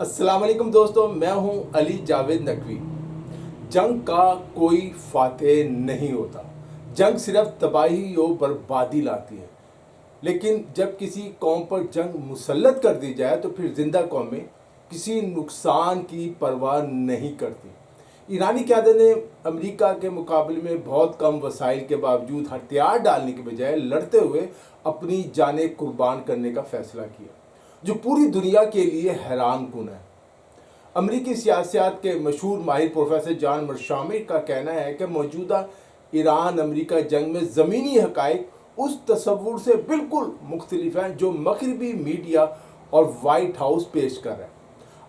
السلام علیکم دوستوں، میں ہوں علی جاوید نقوی۔ جنگ کا کوئی فاتح نہیں ہوتا۔ جنگ صرف تباہی و بربادی لاتی ہے، لیکن جب کسی قوم پر جنگ مسلط کر دی جائے تو پھر زندہ قومیں کسی نقصان کی پرواہ نہیں کرتی۔ ایرانی قیادت نے امریکہ کے مقابلے میں بہت کم وسائل کے باوجود ہتھیار ڈالنے کے بجائے لڑتے ہوئے اپنی جانیں قربان کرنے کا فیصلہ کیا، جو پوری دنیا کے لیے حیران کن ہے۔ امریکی سیاست کے مشہور ماہر پروفیسر جان مرشامی کا کہنا ہے کہ موجودہ ایران امریکہ جنگ میں زمینی حقائق اس تصور سے بالکل مختلف ہیں جو مغربی میڈیا اور وائٹ ہاؤس پیش کر رہا ہے۔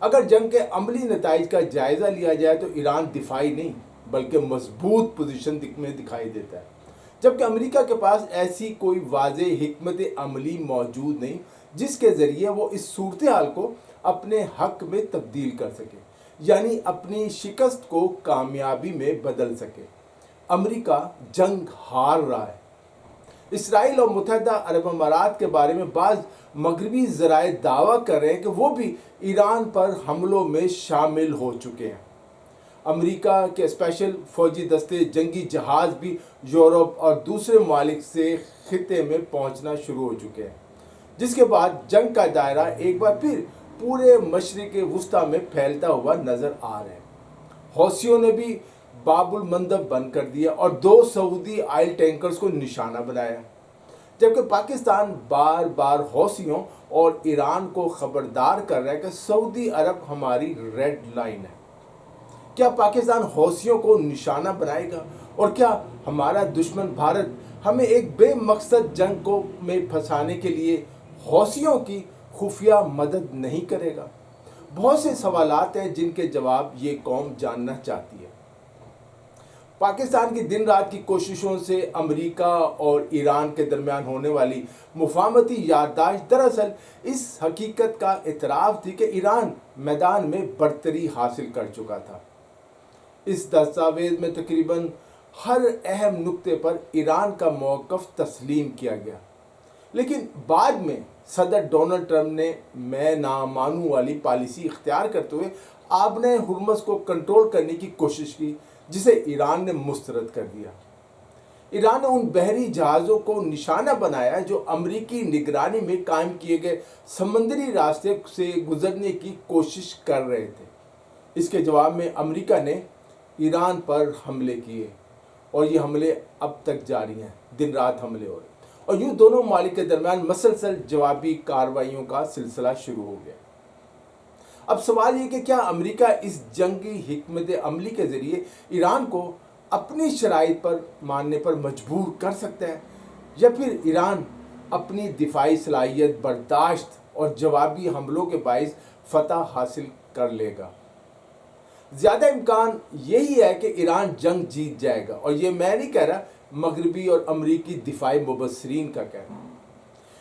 اگر جنگ کے عملی نتائج کا جائزہ لیا جائے تو ایران دفاعی نہیں بلکہ مضبوط پوزیشن میں دکھائی دیتا ہے، جبکہ امریکہ کے پاس ایسی کوئی واضح حکمت عملی موجود نہیں جس کے ذریعے وہ اس صورتحال کو اپنے حق میں تبدیل کر سکے، یعنی اپنی شکست کو کامیابی میں بدل سکے۔ امریکہ جنگ ہار رہا ہے۔ اسرائیل اور متحدہ عرب امارات کے بارے میں بعض مغربی ذرائع دعویٰ کر رہے ہیں کہ وہ بھی ایران پر حملوں میں شامل ہو چکے ہیں۔ امریکہ کے اسپیشل فوجی دستے، جنگی جہاز بھی یورپ اور دوسرے ممالک سے خطے میں پہنچنا شروع ہو چکے ہیں، جس کے بعد جنگ کا دائرہ ایک بار پھر پورے مشرق وسطیٰ میں پھیلتا ہوا نظر آ رہا ہے۔ حوثیوں نے بھی باب المندب بند کر دیا اور 2 سعودی آئل ٹینکرز کو نشانہ بنایا، جبکہ پاکستان بار بار حوثیوں اور ایران کو خبردار کر رہا ہے کہ سعودی عرب ہماری ریڈ لائن ہے۔ کیا پاکستان حوثیوں کو نشانہ بنائے گا؟ اور کیا ہمارا دشمن بھارت ہمیں ایک بے مقصد جنگ میں پھنسانے کے لیے حوثیوں کی خفیہ مدد نہیں کرے گا؟ بہت سے سوالات ہیں جن کے جواب یہ قوم جاننا چاہتی ہے۔ پاکستان کی دن رات کی کوششوں سے امریکہ اور ایران کے درمیان ہونے والی مفاہمتی یادداشت دراصل اس حقیقت کا اعتراف تھی کہ ایران میدان میں برتری حاصل کر چکا تھا۔ اس دستاویز میں تقریباً ہر اہم نقطے پر ایران کا موقف تسلیم کیا گیا، لیکن بعد میں صدر ڈونلڈ ٹرمپ نے میں نہ مانوں والی پالیسی اختیار کرتے ہوئے آبِ ہرمز کو کنٹرول کرنے کی کوشش کی، جسے ایران نے مسترد کر دیا۔ ایران نے ان بحری جہازوں کو نشانہ بنایا جو امریکی نگرانی میں قائم کیے گئے سمندری راستے سے گزرنے کی کوشش کر رہے تھے۔ اس کے جواب میں امریکہ نے ایران پر حملے کیے، اور یہ حملے اب تک جاری ہیں، دن رات حملے ہو رہے ہیں، اور یوں دونوں ممالک کے درمیان مسلسل جوابی کارروائیوں کا سلسلہ شروع ہو گیا۔ اب سوال یہ کہ کیا امریکہ اس جنگی حکمت عملی کے ذریعے ایران کو اپنی شرائط پر ماننے پر مجبور کر سکتا ہے، یا پھر ایران اپنی دفاعی صلاحیت، برداشت اور جوابی حملوں کے باعث فتح حاصل کر لے گا؟ زیادہ امکان یہی ہے کہ ایران جنگ جیت جائے گا، اور یہ میں نہیں کہہ رہا، مغربی اور امریکی دفاعی مبصرین کا کہنا ہے۔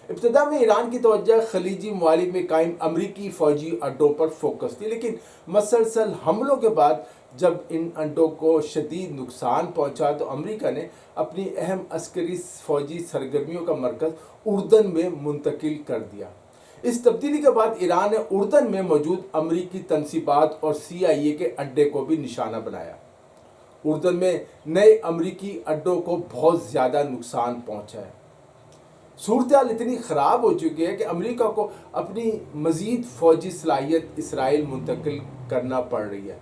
ابتدا میں ایران کی توجہ خلیجی ممالک میں قائم امریکی فوجی اڈوں پر فوکس تھی، لیکن مسلسل حملوں کے بعد جب ان اڈوں کو شدید نقصان پہنچا تو امریکہ نے اپنی اہم عسکری فوجی سرگرمیوں کا مرکز اردن میں منتقل کر دیا۔ اس تبدیلی کے بعد ایران نے اردن میں موجود امریکی تنصیبات اور CIA کے اڈے کو بھی نشانہ بنایا۔ اردن میں نئے امریکی اڈوں کو بہت زیادہ نقصان پہنچا ہے۔ صورتحال اتنی خراب ہو چکی ہے کہ امریکہ کو اپنی مزید فوجی صلاحیت اسرائیل منتقل کرنا پڑ رہی ہے،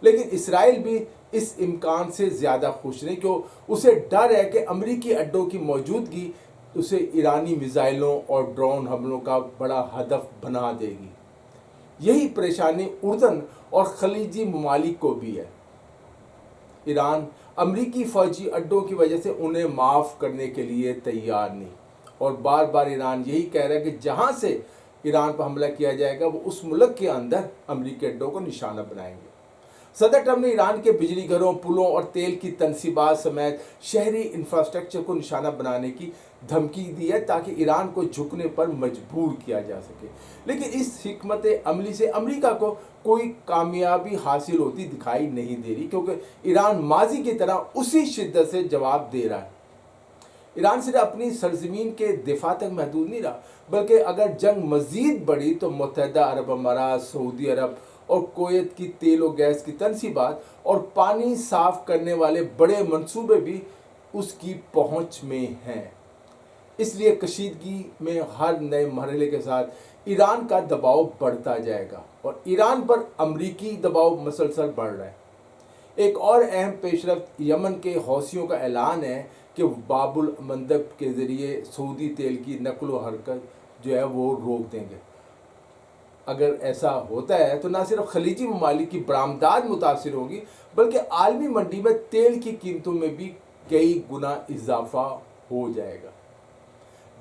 لیکن اسرائیل بھی اس امکان سے زیادہ خوش نہیں، کہ اسے ڈر ہے کہ امریکی اڈوں کی موجودگی اسے ایرانی میزائلوں اور ڈرون حملوں کا بڑا ہدف بنا دے گی۔ یہی پریشانی اردن اور خلیجی ممالک کو بھی ہے۔ ایران امریکی فوجی اڈوں کی وجہ سے انہیں معاف کرنے کے لیے تیار نہیں، اور بار بار ایران یہی کہہ رہا ہے کہ جہاں سے ایران پر حملہ کیا جائے گا وہ اس ملک کے اندر امریکی اڈوں کو نشانہ بنائیں گے۔ صدر ٹرمپ نے ایران کے بجلی گھروں، پلوں اور تیل کی تنصیبات سمیت شہری انفراسٹرکچر کو نشانہ بنانے کی دھمکی دی ہے تاکہ ایران کو جھکنے پر مجبور کیا جا سکے، لیکن اس حکمت عملی سے امریکہ کو کوئی کامیابی حاصل ہوتی دکھائی نہیں دے رہی، کیونکہ ایران ماضی کی طرح اسی شدت سے جواب دے رہا ہے۔ ایران صرف اپنی سرزمین کے دفاع تک محدود نہیں رہا، بلکہ اگر جنگ مزید بڑھی تو متحدہ عرب امارات، سعودی عرب اور کویت کی تیل و گیس کی تنصیبات اور پانی صاف کرنے والے بڑے منصوبے بھی اس کی پہنچ میں ہیں۔ اس لیے کشیدگی میں ہر نئے مرحلے کے ساتھ ایران کا دباؤ بڑھتا جائے گا اور ایران پر امریکی دباؤ مسلسل بڑھ رہا ہے۔ ایک اور اہم پیش رفت یمن کے حوثیوں کا اعلان ہے کہ وہ باب المندب کے ذریعے سعودی تیل کی نقل و حرکت جو ہے وہ روک دیں گے۔ اگر ایسا ہوتا ہے تو نہ صرف خلیجی ممالک کی برآمدات متاثر ہوگی، بلکہ عالمی منڈی میں تیل کی قیمتوں میں بھی کئی گنا اضافہ ہو جائے گا۔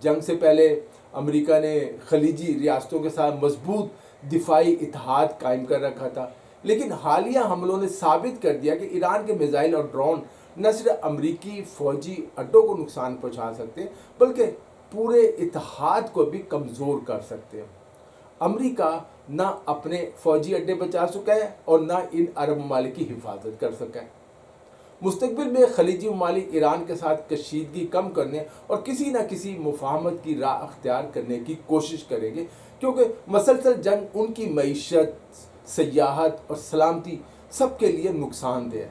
جنگ سے پہلے امریکہ نے خلیجی ریاستوں کے ساتھ مضبوط دفاعی اتحاد قائم کر رکھا تھا، لیکن حالیہ حملوں نے ثابت کر دیا کہ ایران کے میزائل اور ڈرون نہ صرف امریکی فوجی اڈوں کو نقصان پہنچا سکتے ہیں بلکہ پورے اتحاد کو بھی کمزور کر سکتے ہیں۔ امریکہ نہ اپنے فوجی اڈے بچا سکا ہے اور نہ ان عرب ممالک کی حفاظت کر سکا ہے۔ مستقبل میں خلیجی ممالک ایران کے ساتھ کشیدگی کم کرنے اور کسی نہ کسی مفاہمت کی راہ اختیار کرنے کی کوشش کریں گے، کیونکہ مسلسل جنگ ان کی معیشت، سیاحت اور سلامتی سب کے لیے نقصان دہ ہے۔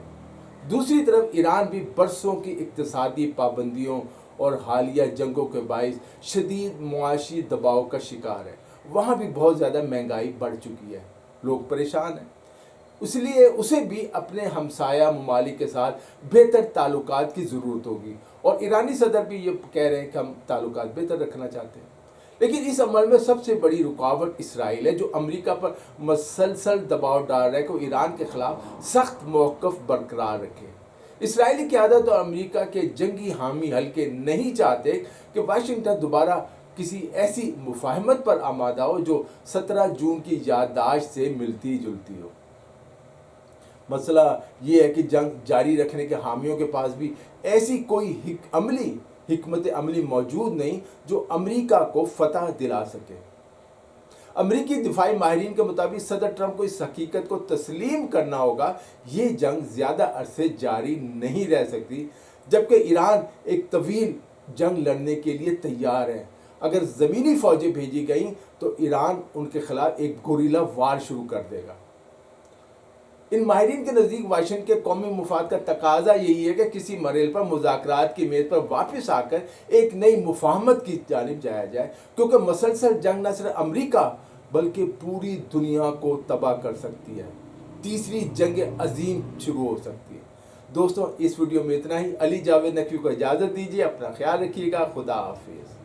دوسری طرف ایران بھی برسوں کی اقتصادی پابندیوں اور حالیہ جنگوں کے باعث شدید معاشی دباؤ کا شکار ہے۔ وہاں بھی بہت زیادہ مہنگائی بڑھ چکی ہے، لوگ پریشان ہیں، اس لیے اسے بھی اپنے ہمسایہ ممالک کے ساتھ بہتر تعلقات کی ضرورت ہوگی، اور ایرانی صدر بھی یہ کہہ رہے ہیں کہ ہم تعلقات بہتر رکھنا چاہتے ہیں۔ لیکن اس عمل میں سب سے بڑی رکاوٹ اسرائیل ہے، جو امریکہ پر مسلسل دباؤ ڈال رہا ہے کہ وہ ایران کے خلاف سخت موقف برقرار رکھے۔ اسرائیلی قیادت اور امریکہ کے جنگی حامی حلقے نہیں چاہتے کہ واشنگٹن دوبارہ کسی ایسی مفاہمت پر آمادہ ہو جو 17 جون کی یادداشت سے ملتی جلتی ہو۔ مسئلہ یہ ہے کہ جنگ جاری رکھنے کے حامیوں کے پاس بھی ایسی کوئی حکمت عملی موجود نہیں جو امریکہ کو فتح دلا سکے۔ امریکی دفاعی ماہرین کے مطابق صدر ٹرمپ کو اس حقیقت کو تسلیم کرنا ہوگا یہ جنگ زیادہ عرصے جاری نہیں رہ سکتی، جبکہ ایران ایک طویل جنگ لڑنے کے لیے تیار ہے۔ اگر زمینی فوجیں بھیجی گئیں تو ایران ان کے خلاف ایک گوریلا وار شروع کر دے گا۔ ان ماہرین کے نزدیک واشنگٹن کے قومی مفاد کا تقاضا یہی ہے کہ کسی مرحلے پر مذاکرات کی میز پر واپس آ کر ایک نئی مفاہمت کی جانب جایا جائے، کیونکہ مسلسل جنگ نہ صرف امریکہ بلکہ پوری دنیا کو تباہ کر سکتی ہے۔ تیسری جنگ عظیم شروع ہو سکتی ہے۔ دوستوں، اس ویڈیو میں اتنا ہی۔ علی جاوید نقوی کو اجازت دیجیے، اپنا خیال رکھیے گا، خدا حافظ۔